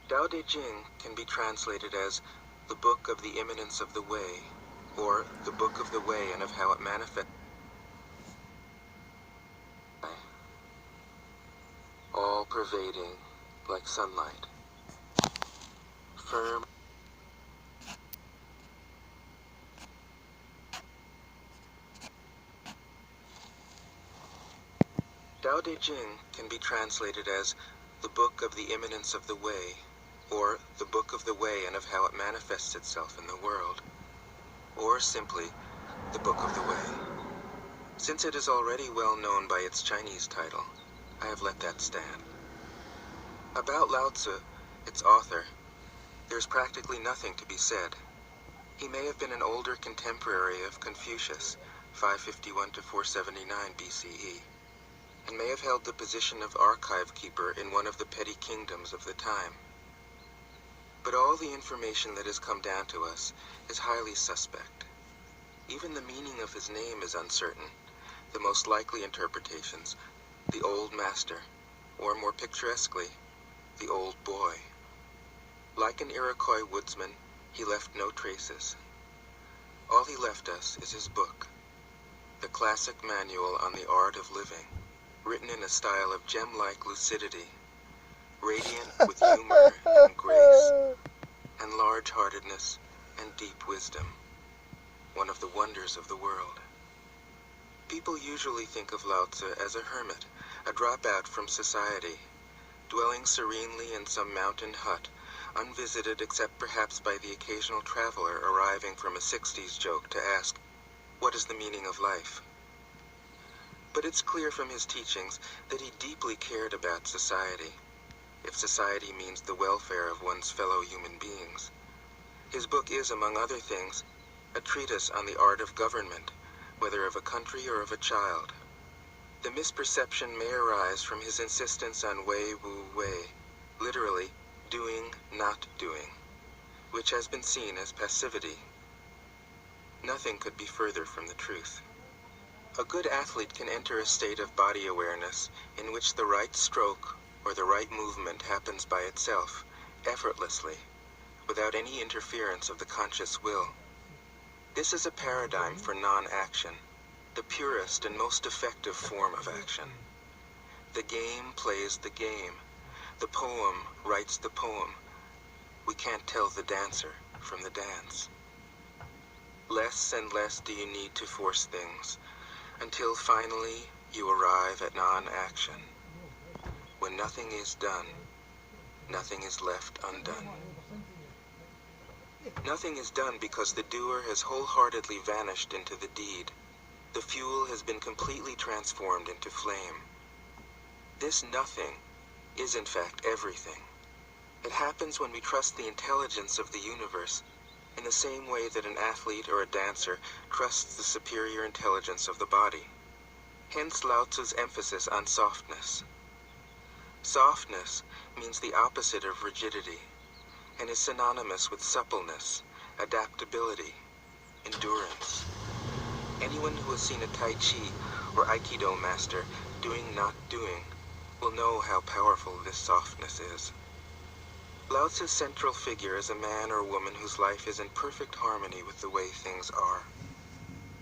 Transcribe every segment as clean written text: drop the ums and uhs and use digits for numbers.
Tao Te Ching can be translated as the Book of the Imminence of the Way, or the Book of the Way and of how it manifests, all pervading like sunlight, firm. Tao Te Ching can be translated as the Book of the Imminence of the Way, or the Book of the Way and of how it manifests itself in the world, or simply the Book of the Way. Since it is already well known by its Chinese title, I have let that stand. About Lao Tzu, its author, there's practically nothing to be said. He may have been an older contemporary of Confucius, 551 to 479 BCE, and may have held the position of archive keeper in one of the petty kingdoms of the time. But all the information that has come down to us is highly suspect. Even the meaning of his name is uncertain. The most likely interpretations, the Old Master, or more picturesquely, the Old Boy. Like an Iroquois woodsman, he left no traces. All he left us is his book, the classic manual on the art of living, written in a style of gem-like lucidity, radiant with humor and grace, and large-heartedness and deep wisdom, one of the wonders of the world. People usually think of Lao Tzu as a hermit, a dropout from society, dwelling serenely in some mountain hut, unvisited except perhaps by the occasional traveler arriving from a 60s joke to ask, "What is the meaning of life?" But it's clear from his teachings that he deeply cared about society, if society means the welfare of one's fellow human beings. His book is, among other things, a treatise on the art of government, whether of a country or of a child. The misperception may arise from his insistence on wei wu wei, literally, doing, not doing, which has been seen as passivity. Nothing could be further from the truth. A good athlete can enter a state of body awareness in which the right stroke or the right movement happens by itself, effortlessly, without any interference of the conscious will. This is a paradigm for non-action, the purest and most effective form of action. The game plays the game. The poem writes the poem. We can't tell the dancer from the dance. Less and less do you need to force things, until finally you arrive at non-action. When nothing is done, nothing is left undone. Nothing is done because the doer has wholeheartedly vanished into the deed. The fuel has been completely transformed into flame. This nothing is in fact everything. It happens when we trust the intelligence of the universe in the same way that an athlete or a dancer trusts the superior intelligence of the body. Hence Lao Tzu's emphasis on softness. Softness means the opposite of rigidity, and is synonymous with suppleness, adaptability, endurance. Anyone who has seen a Tai Chi or Aikido master doing not doing will know how powerful this softness is. Lao Tzu's central figure is a man or woman whose life is in perfect harmony with the way things are.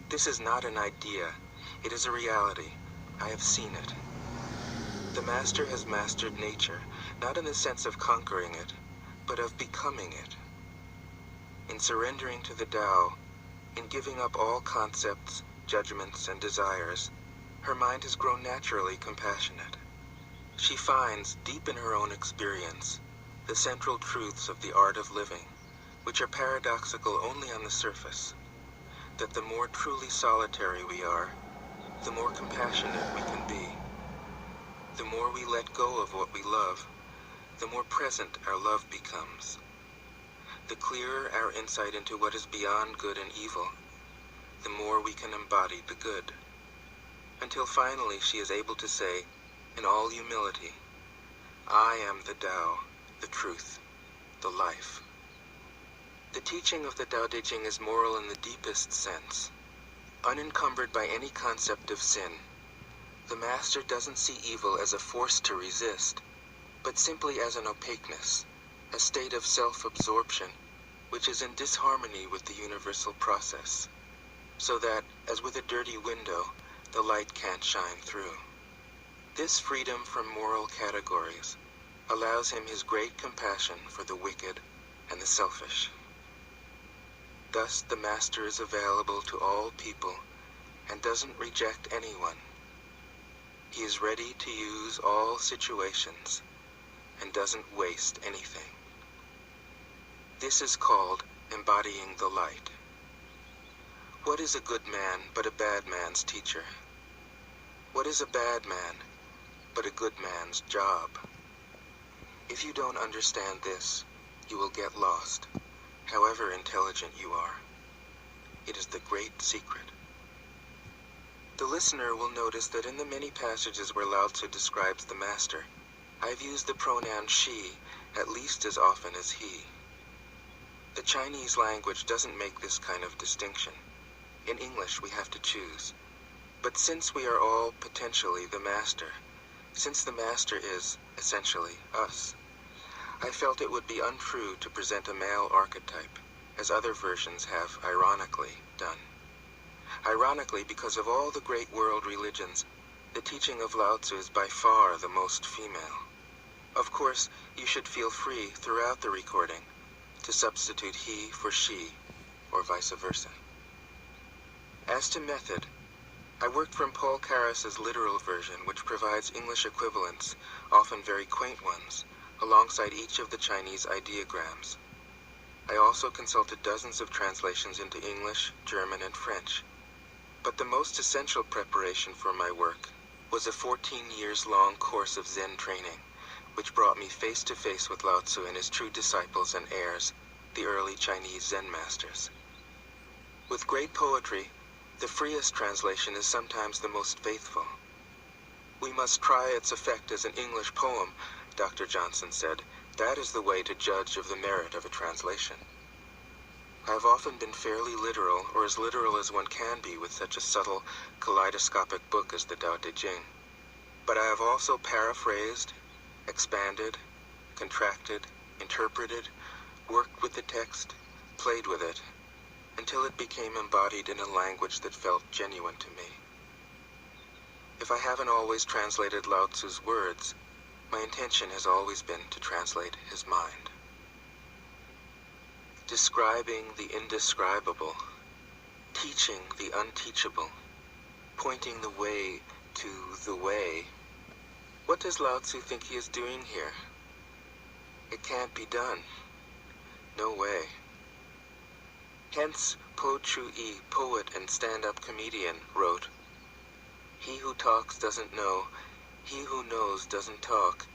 This is not an idea, it is a reality. I have seen it. The master has mastered nature, not in the sense of conquering it, but of becoming it. In surrendering to the Tao, in giving up all concepts, judgments, and desires, her mind has grown naturally compassionate. She finds, deep in her own experience, the central truths of the art of living, which are paradoxical only on the surface, that the more truly solitary we are, the more compassionate we can be. The more we let go of what we love, the more present our love becomes. The clearer our insight into what is beyond good and evil, the more we can embody the good. Until finally she is able to say, in all humility, I am the Tao, the truth, the life. The teaching of the Tao Te Ching is moral in the deepest sense. Unencumbered by any concept of sin, the master doesn't see evil as a force to resist, but simply as an opaqueness, a state of self-absorption, which is in disharmony with the universal process, so that, as with a dirty window, the light can't shine through. This freedom from moral categories allows him his great compassion for the wicked and the selfish. Thus the master is available to all people and doesn't reject anyone. He is ready to use all situations and doesn't waste anything. This is called embodying the light. What is a good man but a bad man's teacher? What is a bad man but a good man's job? If you don't understand this, you will get lost, however intelligent you are. It is the great secret. The listener will notice that in the many passages where Lao Tzu describes the master, I've used the pronoun she at least as often as he. The Chinese language doesn't make this kind of distinction. In English we have to choose. But since we are all potentially the master, since the master is, essentially, us, I felt it would be untrue to present a male archetype, as other versions have, ironically, done. Ironically, because of all the great world religions, the teaching of Lao Tzu is by far the most female. Of course, you should feel free throughout the recording to substitute he for she, or vice versa. As to method, I worked from Paul Carus's literal version, which provides English equivalents, often very quaint ones, alongside each of the Chinese ideograms. I also consulted dozens of translations into English, German, and French. But the most essential preparation for my work was a 14 years long course of Zen training, which brought me face to face with Lao Tzu and his true disciples and heirs, the early Chinese Zen masters. With great poetry, the freest translation is sometimes the most faithful. We must try its effect as an English poem, Dr. Johnson said. That is the way to judge of the merit of a translation. I have often been fairly literal, or as literal as one can be with such a subtle, kaleidoscopic book as the Tao Te Ching. But I have also paraphrased, expanded, contracted, interpreted, worked with the text, played with it, until it became embodied in a language that felt genuine to me. If I haven't always translated Lao Tzu's words, my intention has always been to translate his mind. Describing the indescribable, teaching the unteachable, pointing the way to the way. What does Lao Tzu think he is doing here? It can't be done. No way. Hence, Po Chu-yi, poet and stand-up comedian, wrote, "He who talks doesn't know, he who knows doesn't talk."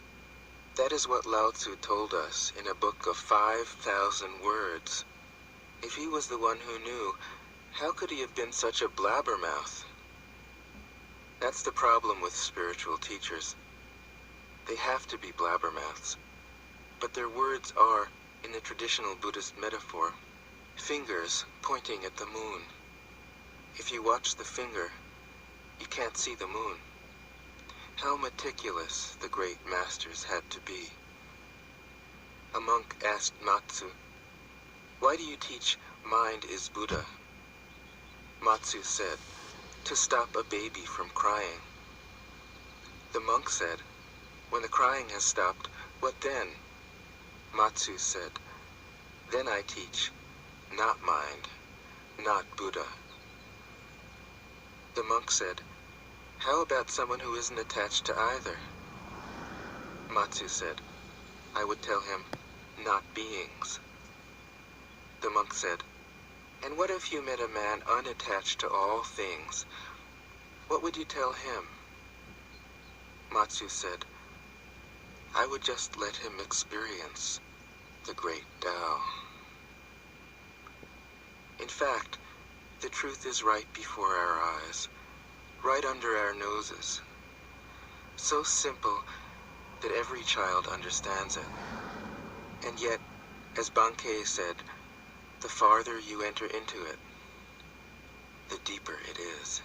That is what Lao Tzu told us in a book of 5,000 words. If he was the one who knew, how could he have been such a blabbermouth? That's the problem with spiritual teachers. They have to be blabbermouths. But their words are, in the traditional Buddhist metaphor, fingers pointing at the moon. If you watch the finger, you can't see the moon. How meticulous the great masters had to be. A monk asked Matsu, "Why do you teach mind is Buddha?" Matsu said, "To stop a baby from crying." The monk said, "When the crying has stopped, what then?" Matsu said, "Then I teach, not mind, not Buddha." The monk said, "How about someone who isn't attached to either?" Matsu said, "I would tell him, not beings." The monk said, "And what if you met a man unattached to all things? What would you tell him?" Matsu said, "I would just let him experience the great Tao." In fact, the truth is right before our eyes, right under our noses. So simple that every child understands it. And yet, as Bankei said, the farther you enter into it, the deeper it is.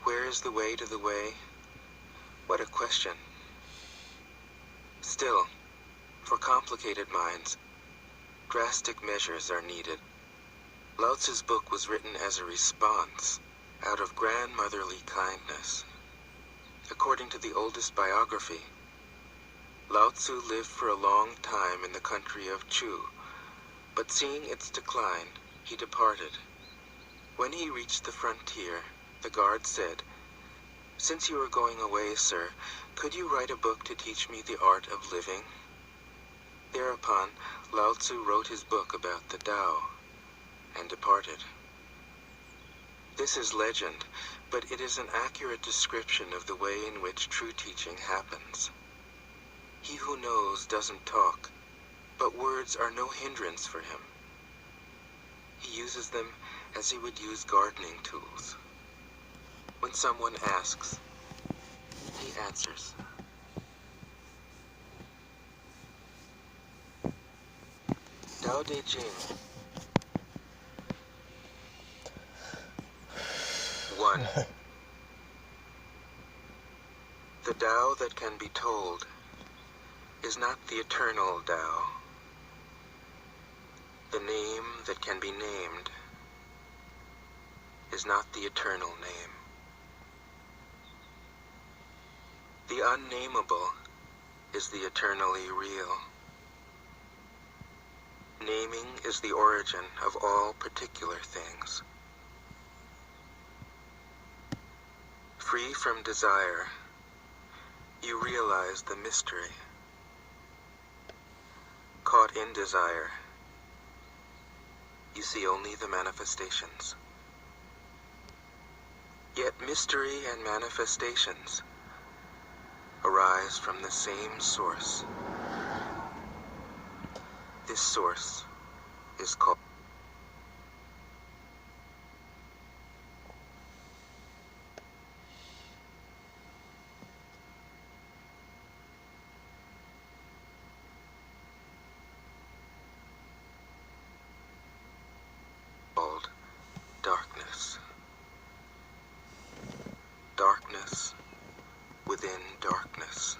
Where is the way to the way? What a question. Still, for complicated minds, drastic measures are needed. Lao Tzu's book was written as a response, out of grandmotherly kindness. According to the oldest biography, Lao Tzu lived for a long time in the country of Chu, but seeing its decline, he departed. When he reached the frontier, the guard said, "Since you are going away, sir, could you write a book to teach me the art of living?" Thereupon, Lao Tzu wrote his book about the Tao, and departed. This is legend, but it is an accurate description of the way in which true teaching happens. He who knows doesn't talk, but words are no hindrance for him. He uses them as he would use gardening tools. When someone asks, he answers. Tao Te Ching. 1. The Tao that can be told is not the eternal Tao. The name that can be named is not the eternal name. The unnameable is the eternally real. Naming is the origin of all particular things. Free from desire, you realize the mystery. Caught in desire, you see only the manifestations. Yet mystery and manifestations arise from the same source. This source is called darkness. Darkness within darkness.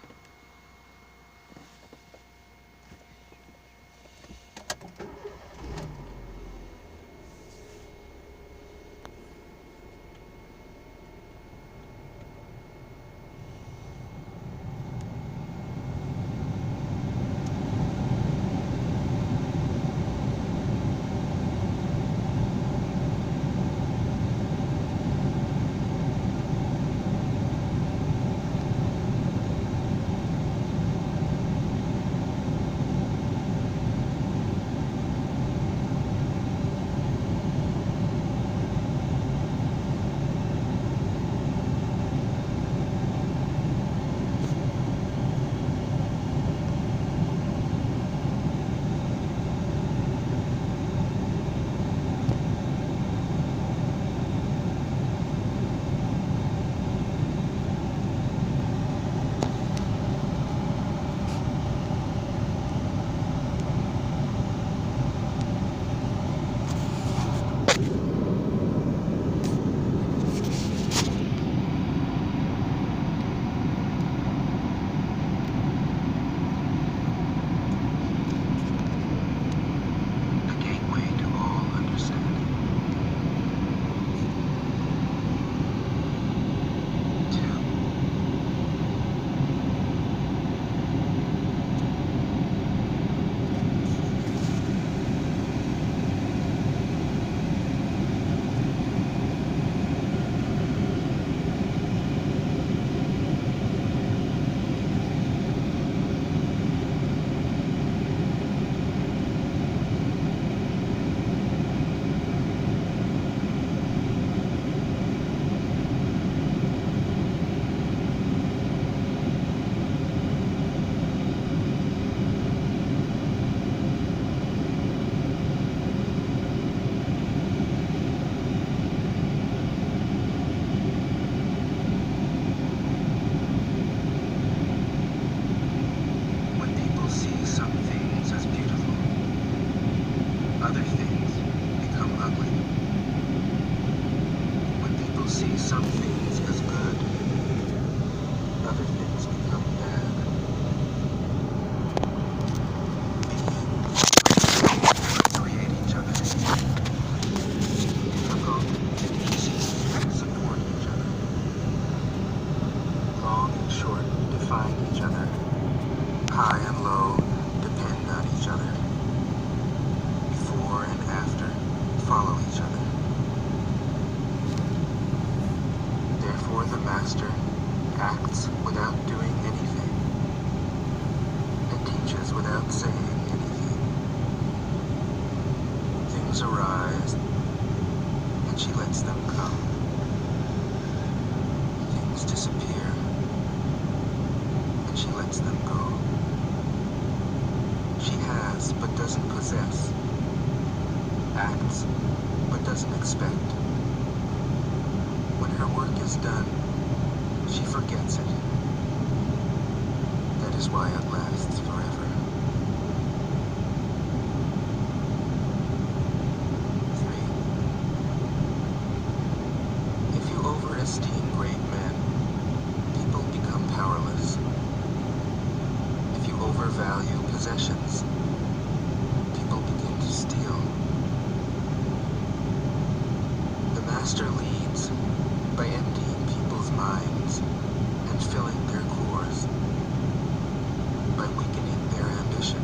High and low depend on each other. Before and after follow each other. Therefore the master acts without doing anything and teaches without saying anything. Things arise and she lets them come. Things disappear and she lets them go. She has but doesn't possess, acts but doesn't expect. When her work is done, she forgets it. That is why it lasts forever. 3. If you overesteem great men, people become powerless. If you overvalue possessions, people begin to steal. The master leads by emptying people's minds and filling their cores, by weakening their ambition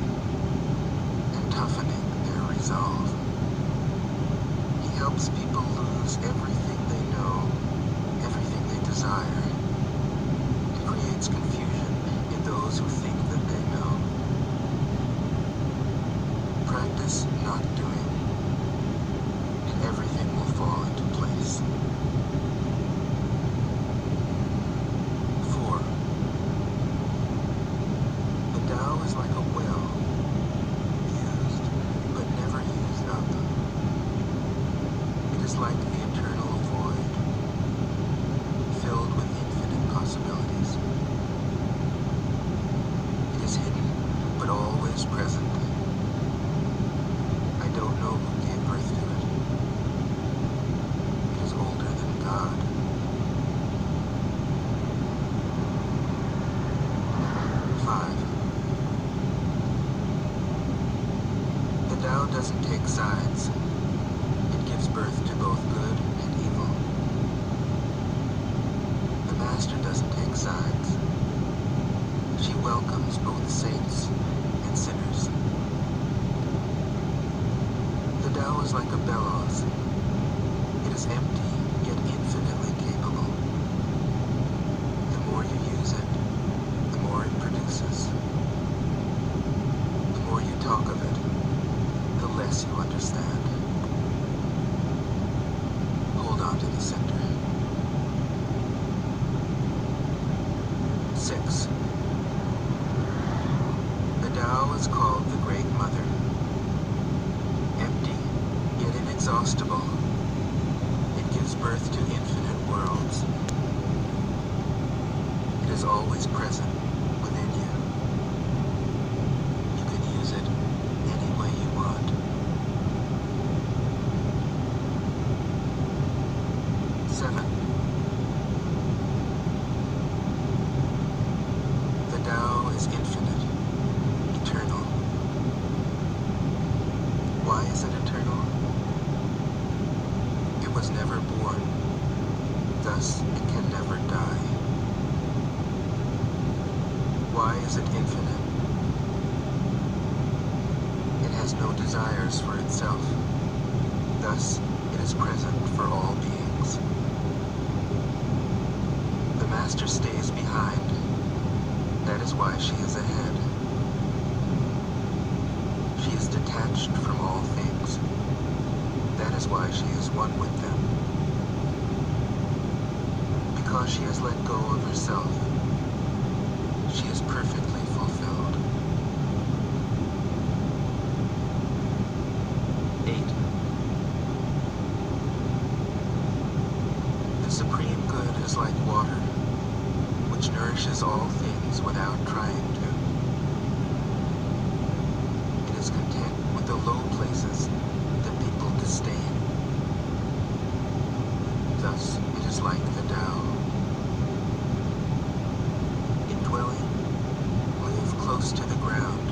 and toughening their resolve. He helps people lose everything they know, everything they desire, and creates confusion in those who think that they know. 6. The Tao is called the Great Mother. Empty, yet inexhaustible, it gives birth to infinite worlds. It is always present within you. You can use it any way you want. 7. The Tao is infinite, eternal. Why is it eternal? It was never born, thus it can never die. Why is it infinite? It has no desires for itself, thus it is present for all beings. The Master stays behind, that is why she is ahead. She is detached from all things. That is why she is one with them. Because she has let go of herself, she is perfectly fulfilled. 8. The supreme good is like water, which nourishes all things without trying to. It is content with the low places that people disdain. Thus, it is like the Tao. In dwelling, live close to the ground.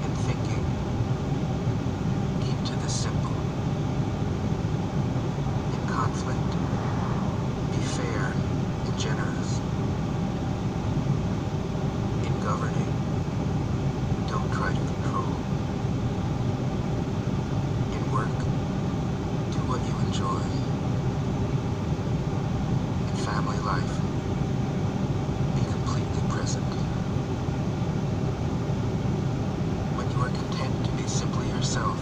In thinking, keep to the simple. In conflict, be fair and generous. In governing, don't try to control. In work, do what you enjoy. In family life, be completely present. When you are content to be simply yourself,